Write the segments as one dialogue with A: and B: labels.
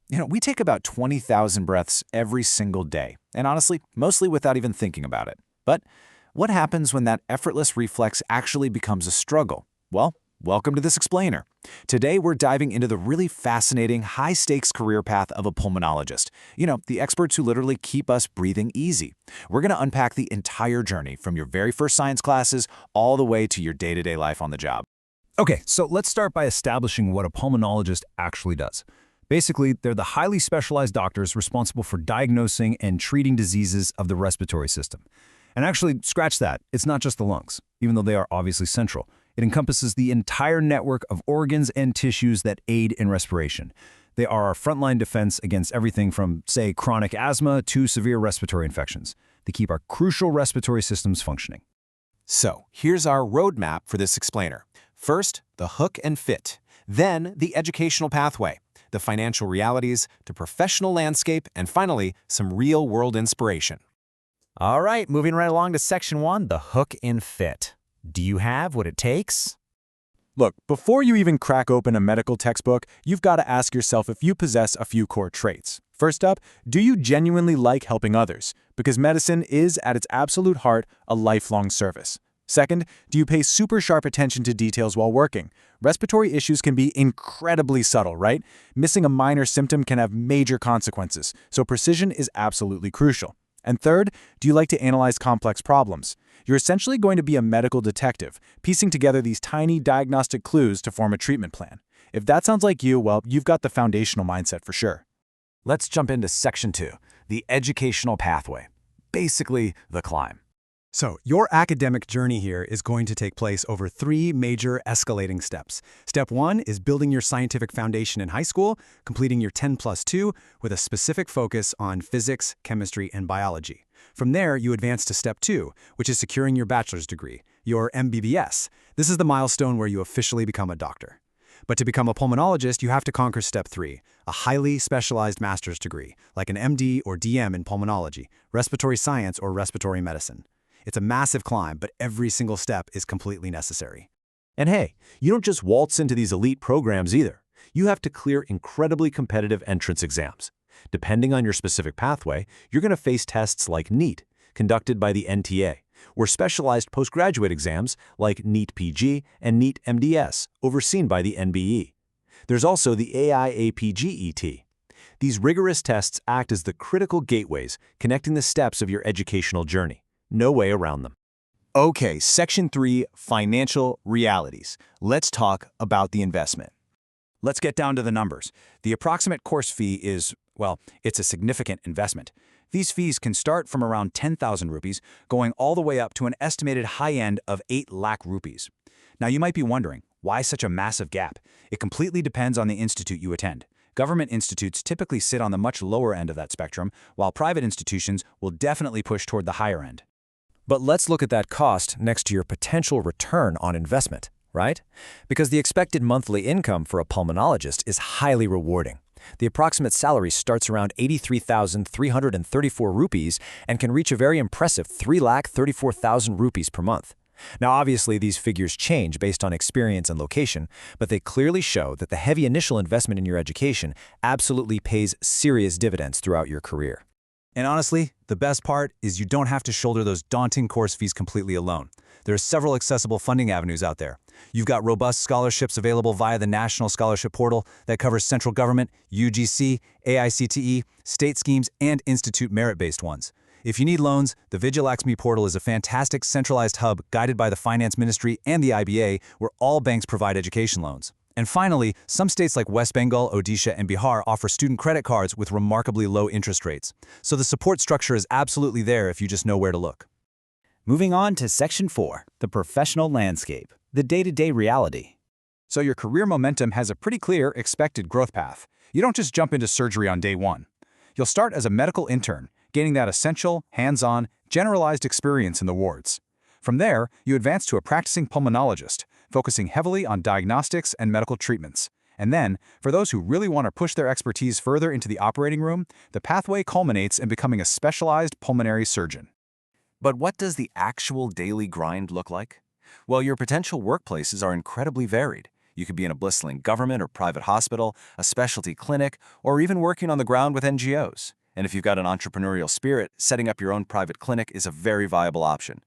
A: We take about 20,000 breaths every single day, and honestly, mostly without even thinking about it. But what happens when that effortless reflex actually becomes a struggle? Well, welcome to this explainer. Today, we're diving into the really fascinating, high-stakes career path of a pulmonologist. The experts who literally keep us breathing easy. We're going to unpack the entire journey from your very first science classes all the way to your day-to-day life on the job.
B: Okay, so let's start by establishing what a pulmonologist actually does. Basically, they're the highly specialized doctors responsible for diagnosing and treating diseases of the respiratory system. And actually, scratch that, it's not just the lungs, even though they are obviously central. It encompasses the entire network of organs and tissues that aid in respiration. They are our frontline defense against everything from, say, chronic asthma to severe respiratory infections. They keep our crucial respiratory systems functioning.
A: So, here's our roadmap for this explainer. First, the hook and fit. Then, the educational pathway, the financial realities, the professional landscape, and finally, some real-world inspiration.
C: All right, moving right along to Section 1, the hook and fit. Do you have what it takes?
D: Look, before you even crack open a medical textbook, you've got to ask yourself if you possess a few core traits. First up, do you genuinely like helping others? Because medicine is, at its absolute heart, a lifelong service. Second, do you pay super sharp attention to details while working? Respiratory issues can be incredibly subtle, right? Missing a minor symptom can have major consequences, so precision is absolutely crucial. And third, do you like to analyze complex problems? You're essentially going to be a medical detective, piecing together these tiny diagnostic clues to form a treatment plan. If that sounds like you, well, you've got the foundational mindset for sure.
A: Let's jump into Section 2, the educational pathway. Basically, the climb.
E: So, your academic journey here is going to take place over 3 major escalating steps. Step 1 is building your scientific foundation in high school, completing your 10+2 with a specific focus on physics, chemistry, and biology. From there, you advance to Step 2, which is securing your bachelor's degree, your MBBS. This is the milestone where you officially become a doctor. But to become a pulmonologist, you have to conquer Step 3, a highly specialized master's degree, like an MD or DM in pulmonology, respiratory science, or respiratory medicine. It's a massive climb, but every single step is completely necessary.
F: And hey, you don't just waltz into these elite programs either. You have to clear incredibly competitive entrance exams. Depending on your specific pathway, you're going to face tests like NEAT, conducted by the NTA, or specialized postgraduate exams like NEAT PG and NEAT MDS, overseen by the NBE. There's also the AIAPGET. These rigorous tests act as the critical gateways connecting the steps of your educational journey. No way around them.
D: Okay, Section 3, financial realities. Let's talk about the investment.
A: Let's get down to the numbers. The approximate course fee is, well, it's a significant investment. These fees can start from around 10,000 rupees, going all the way up to an estimated high end of 8 lakh rupees. Now, you might be wondering, why such a massive gap? It completely depends on the institute you attend. Government institutes typically sit on the much lower end of that spectrum, while private institutions will definitely push toward the higher end.
C: But let's look at that cost next to your potential return on investment, right? Because the expected monthly income for a pulmonologist is highly rewarding. The approximate salary starts around 83,334 rupees and can reach a very impressive 3,34,000 rupees per month. Now, obviously, these figures change based on experience and location, but they clearly show that the heavy initial investment in your education absolutely pays serious dividends throughout your career.
E: And honestly, the best part is you don't have to shoulder those daunting course fees completely alone. There are several accessible funding avenues out there. You've got robust scholarships available via the National Scholarship Portal that covers central government, UGC, AICTE, state schemes, and institute merit-based ones. If you need loans, the VigilAxMe portal is a fantastic centralized hub guided by the Finance Ministry and the IBA, where all banks provide education loans. And finally, some states like West Bengal, Odisha, and Bihar offer student credit cards with remarkably low interest rates. So the support structure is absolutely there if you just know where to look.
G: Moving on to Section 4, the professional landscape, the day-to-day reality.
A: So your career momentum has a pretty clear expected growth path. You don't just jump into surgery on day 1. You'll start as a medical intern, gaining that essential, hands-on, generalized experience in the wards. From there, you advance to a practicing pulmonologist, focusing heavily on diagnostics and medical treatments. And then, for those who really want to push their expertise further into the operating room, the pathway culminates in becoming a specialized pulmonary surgeon.
F: But what does the actual daily grind look like? Well, your potential workplaces are incredibly varied.
A: You could be in a blistering government or private hospital, a specialty clinic, or even working on the ground with NGOs. And if you've got an entrepreneurial spirit, setting up your own private clinic is a very viable option.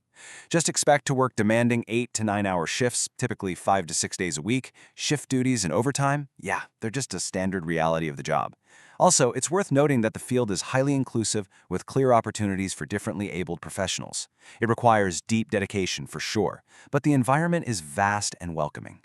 A: Just expect to work demanding 8 to 9 hour shifts, typically 5 to 6 days a week. Shift duties and overtime, yeah, they're just a standard reality of the job. Also, it's worth noting that the field is highly inclusive with clear opportunities for differently abled professionals. It requires deep dedication for sure, but the environment is vast and welcoming.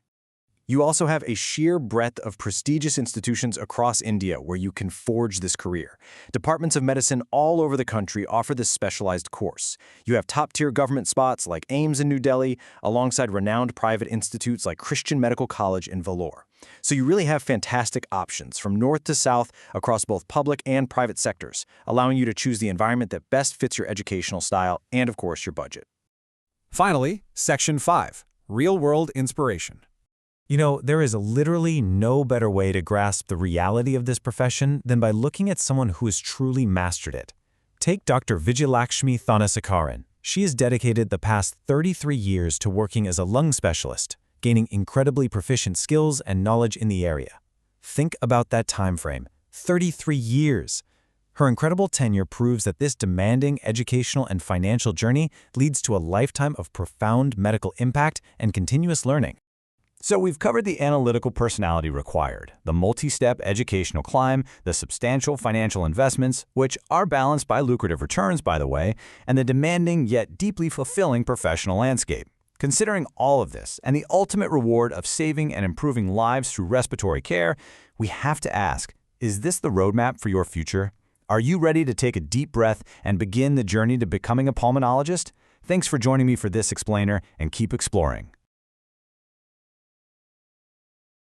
B: You also have a sheer breadth of prestigious institutions across India where you can forge this career. Departments of medicine all over the country offer this specialized course. You have top-tier government spots like AIIMS in New Delhi, alongside renowned private institutes like Christian Medical College in Vellore. So you really have fantastic options from north to south across both public and private sectors, allowing you to choose the environment that best fits your educational style and, of course, your budget.
E: Finally, Section 5, Real-World Inspiration.
B: You know, there is literally no better way to grasp the reality of this profession than by looking at someone who has truly mastered it. Take Dr. Vijayalakshmi Thanasekaran. She has dedicated the past 33 years to working as a lung specialist, gaining incredibly proficient skills and knowledge in the area. Think about that time frame, 33 years. Her incredible tenure proves that this demanding educational and financial journey leads to a lifetime of profound medical impact and continuous learning.
C: So we've covered the analytical personality required, the multi-step educational climb, the substantial financial investments, which are balanced by lucrative returns, by the way, and the demanding yet deeply fulfilling professional landscape. Considering all of this and the ultimate reward of saving and improving lives through respiratory care, we have to ask, is this the roadmap for your future? Are you ready to take a deep breath and begin the journey to becoming a pulmonologist? Thanks for joining me for this explainer, and keep exploring.